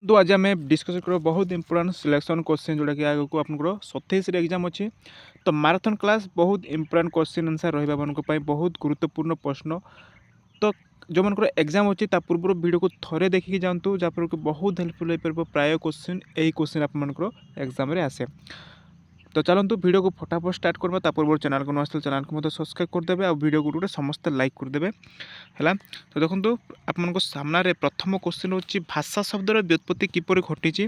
तो आज आम डिस्कस कर बहुत इंपोर्टां सिलेक्शन क्वेश्चन जोटा कि आगे आपको 27 एग्जाम अच्छी तो माराथन क्लास बहुत इंपोर्टां क्वेश्चन आंसर रहा मानी बहुत गुरुत्वपूर्ण प्रश्न तो जो मन एग्जाम अच्छी पूर्व वीडियो को थोड़े देखिए जातु जहाँफल कि बहुत हेल्पफुल हो पार प्राय क्वेश्चन यही क्वेश्चन आप एग्जाम आसे तो चलते वीडियो को फटाफट स्टार्ट करवा पूर्व चैनल को नस चैनल को मतलब सब्सक्राइब करदे और वीडियो को गोटे समस्त लाइक करदे है। तो देखो आप सामने प्रथम क्वेश्चन हो भाषा शब्दर व्युत्पत्ति किपर घटी है।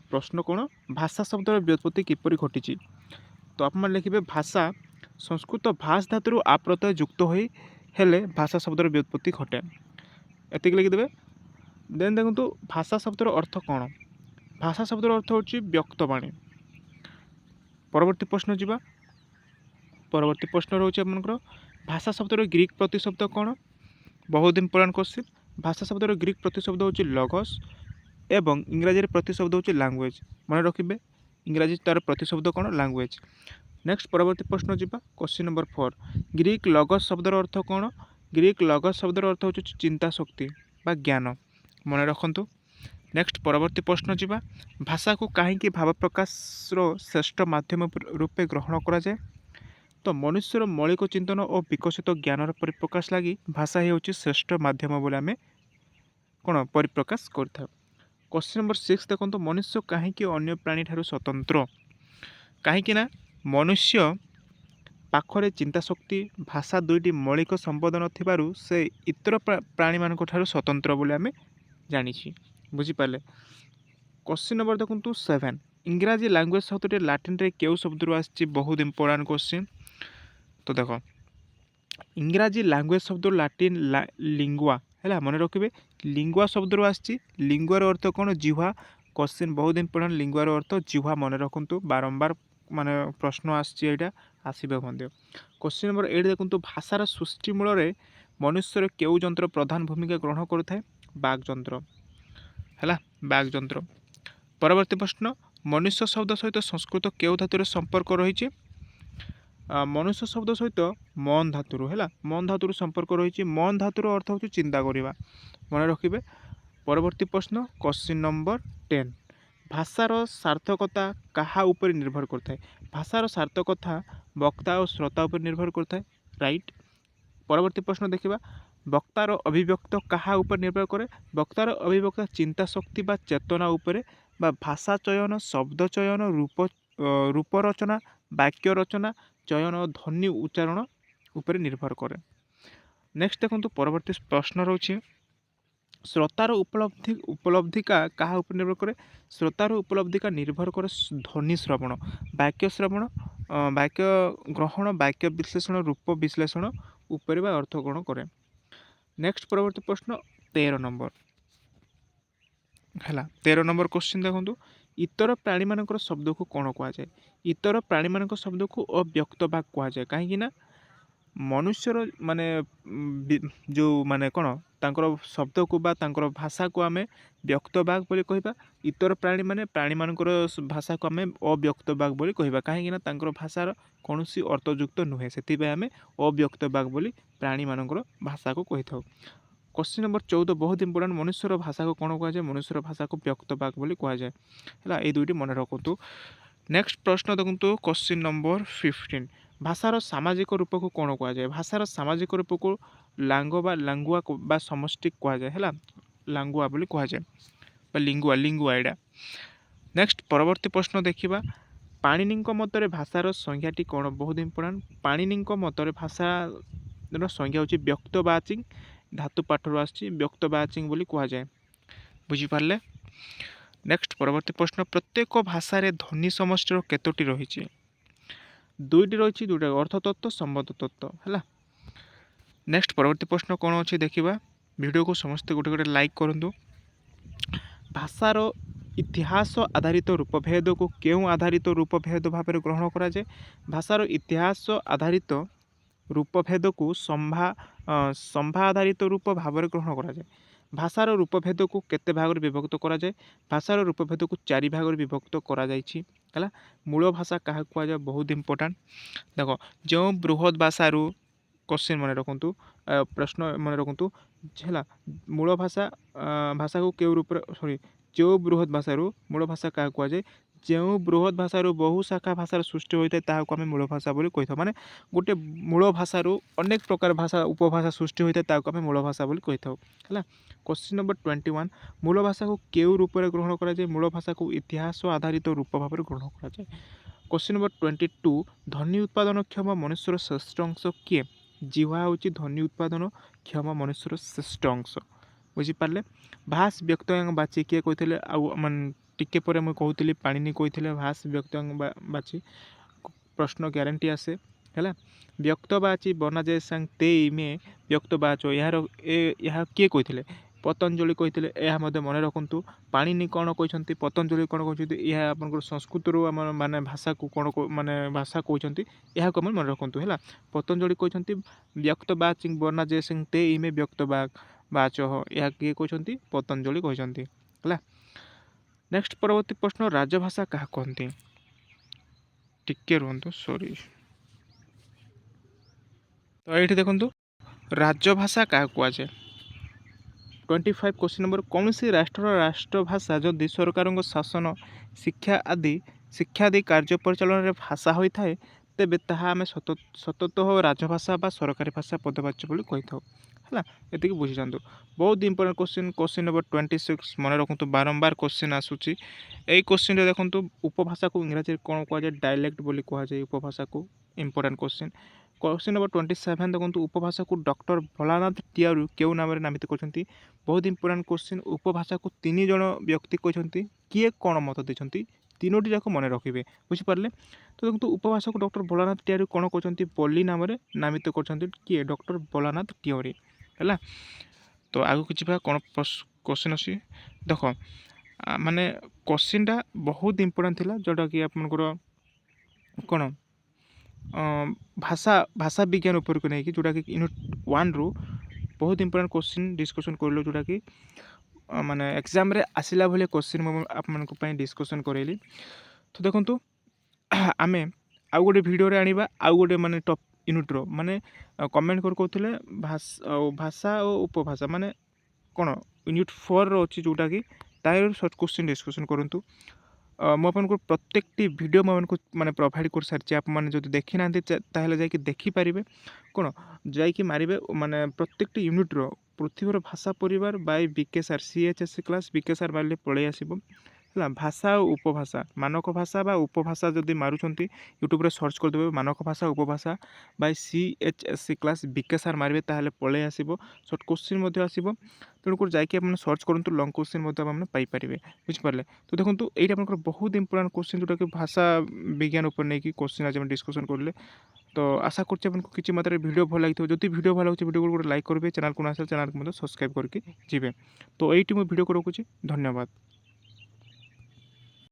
प्रश्न कौन भाषा शब्दर व्युत्पत्ति किपर घटी तो आप लिखे भाषा संस्कृत भाष धातु आप्रत्यय युक्त होले भाषा शब्दर व्युत्पत्ति घटे एतिक लिखिदेवे। देन देखो भाषा शब्दर अर्थ कौन भाषा शब्दर अर्थ हो व्यक्तवाणी। परवर्ती प्रश्न जावा परवर्ती प्रश्न रोचे आपंकर भाषा शब्दर ग्रीक प्रतिशब्द कौन बहुत इंपोर्टां क्वेश्चन। भाषा शब्दर ग्रीक प्रतिशब्द हो लगस एवं इंग्राजी प्रतिशब्द हो लैंग्वेज मन रखिए इंग्राजी तार प्रतिशब्द कौन लैंग्वेज। नेक्स्ट परवर्ती प्रश्न जावा क्वेश्चन नंबर 4 ग्रीक लगस शब्दर अर्थ कौन ग्रीक लगस शब्दर अर्थ हो चिंता शक्ति बा ज्ञान मन रखु। नेक्स्ट परवर्ती प्रश्न जावा भाषा को कहीं भाव प्रकाश श्रेष्ठ मध्यम रूपे ग्रहण करा जाए तो मनुष्यर मौलिक चिंतन और विकसित ज्ञानर परिप्रकाश लगी भाषा ही हूँ श्रेष्ठ मध्यम बोले आम कौन परिप्रकाश करता। क्वेश्चन नंबर 6 देखो तो मनुष्य कहीं अन्य प्राणी ठारू स्वतंत्र कहीं मनुष्य पाखरे चिंता शक्ति भाषा दुईटी मौलिक संबोधन थिबारु से इतर प्राणी मान स्वतंत्र बोले आम जानी बुझीपारे। क्वेश्चन नंबर देखो 7 इंग्राजी लैंग्वेज शब्द लाटिन रे केउ शब्द आसी बहुत इंपोर्टां क्वेश्चन। तो देख इंग्राजी लैंग्वेज शब्द लाटिन लिंगुआ है मन रखिए लिंगुआ शब्द आसी लिंगुआर अर्थ कौन जिह्वा क्वेश्चन बहुत इंपोर्टां लिंगुआर अर्थ जिह्वा मन रखु बारंबार माने प्रश्न आसवे मध्य। क्वेश्चन नंबर 8 देखो भाषार सृष्टि मूल मनुष्यर केउ जंत्र प्रधान भूमिका ग्रहण करें बाघयंत्र है बाघयंत्र। परवर्ती प्रश्न मनुष्य शब्द सहित संस्कृत केउ धातुर संपर्क रही मनुष्य शब्द सहित मन धातुर है मन धातुर संपर्क रही मन धातुर अर्थ हो चिंता करवा मन रखिए। परवर्ती प्रश्न क्वेश्चन नंबर 10 भाषार सार्थकता कहा उपर निर्भर करता है भाषार सार्थकता वक्ता और श्रोता उपर निर्भर करता है राइट। परवर्ती प्रश्न देखा वक्तार अभिव्यक्त कहा उपर निर्भर करे वक्तार अभिव्यक्त चिंता शक्ति बा चेतना उपरे बा भाषा चयन शब्द चयन रूप रचना वाक्य रचना चयन और ध्वनि उच्चारण उपरे निर्भर करे। नेक्स्ट देखो परवर्ती प्रश्न रोचे श्रोतार उपलब्धिका कहा उपर निर्भर करे श्रोतार उपलब्धिका निर्भर करे ध्वनि श्रवण वाक्य ग्रहण वाक्य विश्लेषण रूप विश्लेषण उपरे बा अर्थ ग्रहण करे। नेक्स्ट परवर्ती प्रश्न 13 नंबर है 13 नंबर क्वेश्चन देखो इतर प्राणी मान शब्द को कौन कह जाए इतर प्राणी मान शब्द को अव्यक्त बाक कह जाए कहीं मनुष्यर माने जो माने कौन तांकर शब्द को बा तांकर भाषा को आम व्यक्त बाक बोली कहबा इतर प्राणी माने प्राणी मानकर भाषा को आम अव्यक्त बाक बोली कहबा कहीं तांकर भाषार कौन अर्थयुक्त नुहे से आम अव्यक्त बाक बोली प्राणी मानकर भाषा को कही था। क्वेश्चन नंबर 14 बहुत इंपोर्टां मनुष्यर भाषा को कौन कह जाए मनुष्यर भाषा को व्यक्त बाक बोली कह जाए है ये दुईटी मन रखु। नेक्स्ट प्रश्न देखो क्वेश्चन नंबर 15 भाषार सामाजिक रूप को कौन कह जाए भाषार सामाजिक रूप को लांगुआ बा समष्टि कह जाए है लांगुआ बोली कह जाए लिंगुआ लिंगुआ एडा। नेक्स्ट परवर्ती प्रश्न देखा पाणिनि मतरे भाषार संज्ञाटी कौन बहुत इंपोर्टां पाणिनि मतरे भाषार संज्ञा होची व्यक्तवाची धातु पाठर आसी व्यक्तवाची बोली कह जाए बुझीपारे। नेक्स्ट परवर्ती प्रश्न प्रत्येक भाषा रे ध्वनि समष्टि केतोटी रही दुईटी रही दुईटा अर्थतत्व संबंध तत्व है। नेक्स्ट परवर्ती प्रश्न कौन अच्छी देखा वीडियो को समस्ते गोटे गोटे लाइक करूँ। भाषार इतिहास आधारित रूपभेद को क्यों आधारित रूपभेद भाव ग्रहण करा जाए भाषार इतिहास आधारित रूपभेद को संभा आधारित रूप भाव ग्रहण करा जाए भाषार रूपभेद को केते भाग विभक्त करा जाए भाषार रूपभेद को 4 भाग विभक्त करा जाइछि है। मूल भाषा क्या कहुए बहुत इंपोर्टां देख जो बृहद भाषारू क्वेश्चन मन रखु प्रश्न मन रखु ହେଲା ମୂଳ ଭାଷା ଭାଷାକୁ କେଉଁ ରୂପରେ ସରି ଯେଉଁ ବୃହତ୍ ଭାଷାରୁ ମୂଳ ଭାଷା କାହାକୁ କୁହାଯାଏ ଯେଉଁ ବୃହତ୍ ଭାଷାରୁ ବହୁ ଶାଖା ଭାଷାର ସୃଷ୍ଟି ହୋଇଥାଏ ତାହାକୁ ଆମେ ମୂଳ ଭାଷା ବୋଲି କହିଥାଉ ମାନେ ଗୋଟେ ମୂଳ ଭାଷାରୁ ଅନେକ ପ୍ରକାର ଭାଷା ଉପଭାଷା ସୃଷ୍ଟି ହୋଇଥାଏ ତାହାକୁ ଆମେ ମୂଳ ଭାଷା ବୋଲି କହିଥାଉ ହେଲା। କ୍ୱେଶ୍ଚିନ୍ ନମ୍ବର 21 ମୂଳ ଭାଷାକୁ କେଉଁ ରୂପରେ ଗ୍ରହଣ କରାଯାଏ ମୂଳ ଭାଷାକୁ ଇତିହାସ ଆଧାରିତ ରୂପ ଭାବରେ ଗ୍ରହଣ କରାଯାଏ। କ୍ୱେଶ୍ଚିନ୍ ନମ୍ବର 22 ଧ୍ୱନି ଉତ୍ପାଦନ କ୍ଷମ ମନୁଷ୍ୟର ଶ୍ରେଷ୍ଠ ଅଂଶ କିଏ ଜିହ୍ୱା ହେଉଛି ଧ୍ୱନି ଉତ୍ପାଦନ କ୍ଷମ ମନୁଷ୍ୟର ଶ୍ରେଷ୍ଠ ଅଂଶ ବୁଝିପାରିଲେ। ଭାଷ ବ୍ୟକ୍ତଙ୍କ ବାଚି କିଏ କହିଥିଲେ ଆଉ ମାନେ ଟିକେ ପରେ ମୁଁ କହୁଥିଲି ପାଣିନି କହିଥିଲେ ଭାଷ ବ୍ୟକ୍ତଙ୍କ ବାଚି ପ୍ରଶ୍ନ ଗ୍ୟାରେଣ୍ଟି ଆସେ ହେଲା। ବ୍ୟକ୍ତବାଚୀ ବନାଯାଏ ସାଙ୍ଗ ତେ ଇମେ ବ୍ୟକ୍ତବାଚ ଏହା କିଏ କହିଥିଲେ ପତଞ୍ଜଳି କହିଥିଲେ ଏହା ମଧ୍ୟ ମନେ ରଖନ୍ତୁ। ପାଣିନି କ'ଣ କହିଛନ୍ତି ପତଞ୍ଜଳି କ'ଣ କହିଛନ୍ତି ଏହା ଆପଣଙ୍କର ସଂସ୍କୃତରୁ ଆମର ମାନେ ଭାଷାକୁ କ'ଣ ମାନେ ଭାଷା କହୁଛନ୍ତି ଏହାକୁ ଆମେ ମନେ ରଖନ୍ତୁ ହେଲା। ପତଞ୍ଜଳି କହିଛନ୍ତି ବ୍ୟକ୍ତବାଚୀ ବନାଯାଏ ସାଙ୍ଗ ତେ ଇମେ ବ୍ୟକ୍ତବାଚ ଏହା କିଏ କହିଛନ୍ତି ପତଞ୍ଜଳି କହିଛନ୍ତି ହେଲା। ନେକ୍ସଟ ପରବର୍ତ୍ତୀ ପ୍ରଶ୍ନ ରାଜଭାଷା କାହା କହନ୍ତି ଟିକେ ରୁହନ୍ତୁ ସରି ତ ଏଇଠି ଦେଖନ୍ତୁ ରାଜଭାଷା କାହାକୁ କୁହାଯାଏ। 25 କ୍ୱେଶ୍ଚିନ୍ ନମ୍ବର କୌଣସି ରାଷ୍ଟ୍ରର ରାଷ୍ଟ୍ରଭାଷା ଯଦି ସରକାରଙ୍କ ଶାସନ ଶିକ୍ଷା ଆଦି କାର୍ଯ୍ୟ ପରିଚାଳନାରେ ଭାଷା ହୋଇଥାଏ ତେବେ ତାହା ଆମେ ସତତଃ ରାଜଭାଷା ବା ସରକାରୀ ଭାଷା ପଦବାଚ୍ୟ ବୋଲି କହିଥାଉ ହେଲା। ଏତିକି ବୁଝିଯାଆନ୍ତୁ। ବହୁତ ଇମ୍ପୋର୍ଟାଣ୍ଟ କ୍ୱେଶ୍ଚିନ୍ ନମ୍ବର 26 ମନେ ରଖନ୍ତୁ ବାରମ୍ବାର କ୍ୱେଶ୍ଚିନ୍ ଆସୁଛି। ଏଇ କ୍ୱେଶ୍ଚିନ୍ରେ ଦେଖନ୍ତୁ ଉପଭାଷାକୁ ଇଂରାଜୀରେ କ'ଣ କୁହାଯାଏ ଡାଇଲେକ୍ଟ ବୋଲି କୁହାଯାଏ ଉପଭାଷାକୁ ଇମ୍ପୋର୍ଟାଣ୍ଟ କ୍ୱେଶ୍ଚିନ୍। କ୍ୱେଶ୍ଚିନ୍ ନମ୍ବର 27 ଦେଖନ୍ତୁ ଉପଭାଷାକୁ ଡକ୍ଟର ଭୋଲାନାଥ ଟିଆରୁ କେଉଁ ନାମରେ ନାମିତ କରିଛନ୍ତି। ବହୁତ ଇମ୍ପୋର୍ଟାଣ୍ଟ କ୍ୱେଶ୍ଚିନ୍ ଉପଭାଷାକୁ 3 ଜଣ ବ୍ୟକ୍ତି କହିଛନ୍ତି କିଏ କ'ଣ ମତ ଦେଇଛନ୍ତି ତିନୋଟି ଯାକ ମନେ ରଖିବେ ବୁଝିପାରିଲେ। ତ ଦେଖନ୍ତୁ ଉପଭାଷାକୁ ଡକ୍ଟର ଭୋଲାନାଥ ଟିଆରୁ କ'ଣ କରିଛନ୍ତି ବୋଲି ନାମରେ ନାମିତ କରିଛନ୍ତି କିଏ ଡକ୍ଟର ଭୋଲାନାଥ ଟିଆରି ହେଲା। ତ ଆଗକୁ ଯିବା କ'ଣ କ୍ୱେଶ୍ଚିନ୍ ଅଛି ଦେଖ ମାନେ କ୍ୱେଶ୍ଚିନ୍ଟା ବହୁତ ଇମ୍ପୋର୍ଟାଣ୍ଟ ଥିଲା ଯେଉଁଟାକି ଆପଣଙ୍କର କ'ଣ ଭାଷା ବିଜ୍ଞାନ ଉପରକୁ ନେଇକି ଯେଉଁଟାକି ୟୁନିଟ୍ 1ରୁ ବହୁତ ଇମ୍ପୋର୍ଟାଣ୍ଟ କ୍ୱେଶ୍ଚିନ୍ ଡିସ୍କସନ୍ କରିଲୁ ଯେଉଁଟାକି ମାନେ ଏକ୍ଜାମ୍ରେ ଆସିଲା ଭଳିଆ କ୍ୱେଶ୍ଚିନ୍ ମୁଁ ଆପଣଙ୍କ ପାଇଁ ଡିସ୍କସନ୍ କରେଇଲି। ତ ଦେଖନ୍ତୁ ଆମେ ଆଉ ଗୋଟେ ଭିଡ଼ିଓରେ ଆଣିବା ଆଉ ଗୋଟେ ମାନେ ଟପ୍ ୟୁନିଟ୍ର ମାନେ କମେଣ୍ଟ କହୁଥିଲେ ଭାଷା ଓ ଉପଭାଷା ମାନେ କ'ଣ ୟୁନିଟ୍ 4ର ଅଛି ଯେଉଁଟାକି ତାର ସର୍ଟ କ୍ୱେଶ୍ଚିନ୍ ଡିସ୍କସନ୍ କରନ୍ତୁ। ମୁଁ ଆପଣଙ୍କୁ ପ୍ରତ୍ୟେକଟି ଭିଡ଼ିଓ ମୁଁ ଆପଣଙ୍କୁ ମାନେ ପ୍ରୋଭାଇଡ଼ କରିସାରିଛି ଆପଣମାନେ ଯଦି ଦେଖିନାହାନ୍ତି ତାହେଲେ ଯାଇକି ଦେଖିପାରିବେ କ'ଣ ଯାଇକି ମାରିବେ ମାନେ ପ୍ରତ୍ୟେକଟି ୟୁନିଟ୍ର ପୃଥିବୀର ଭାଷା ପରିବାର ବାଇ ବିକେସାର CHSC କ୍ଲାସ୍ ବିକେସାର ମାରିଲେ ପଳେଇ ଆସିବ ହେଲା। ଭାଷା ଓ ଉପଭାଷା ମାନକ ଭାଷା ବା ଉପଭାଷା ଯଦି ମାରୁଛନ୍ତି ୟୁଟ୍ୟୁବରେ ସର୍ଚ୍ଚ କରିଦେବେ ମାନକ ଭାଷା ଉପଭାଷା ବାଇ CHSC କ୍ଲାସ୍ ବିକେସାର ମାରିବେ ତାହେଲେ ପଳେଇ ଆସିବ ସର୍ଟ କ୍ୱେଶ୍ଚିନ୍ ମଧ୍ୟ ଆସିବ। ତେଣୁକରି ଯାଇକି ଆପଣ ସର୍ଚ୍ଚ କରନ୍ତୁ ଲଙ୍ଗ୍ କ୍ୱେଶ୍ଚିନ୍ ମଧ୍ୟ ଆପଣ ପାଇପାରିବେ ବୁଝିପାରିଲେ। ତ ଦେଖନ୍ତୁ ଏଇଟା ଆପଣଙ୍କର ବହୁତ ଇମ୍ପୋର୍ଟାଣ୍ଟ କ୍ୱେଶ୍ଚିନ୍ ଯେଉଁଟାକି ଭାଷା ବିଜ୍ଞାନ ଉପରେ ନେଇକି କ୍ୱେଶ୍ଚିନ୍ ଆଜି ଆମେ ଡିସ୍କସନ୍ କରିଲେ। ତ ଆଶା କରୁଛି ଆପଣଙ୍କୁ କିଛି ମାତ୍ରାରେ ଭିଡ଼ିଓ ଭଲ ଲାଗିଥିବ ଯଦି ଭିଡ଼ିଓ ଭଲ ଲାଗୁଛି ଭିଡ଼ିଓକୁ ଗୋଟେ ଲାଇକ୍ କରିବେ ଚ୍ୟାନେଲକୁ ନ ଆସିଲେ ଚ୍ୟାନେଲକୁ ମଧ୍ୟ ସବସ୍କ୍ରାଇବ୍ କରିକି ଯିବେ। ତ ଏଇଠି ମୁଁ ଭିଡ଼ିଓକୁ ରଖୁଛି ଧନ୍ୟବାଦ।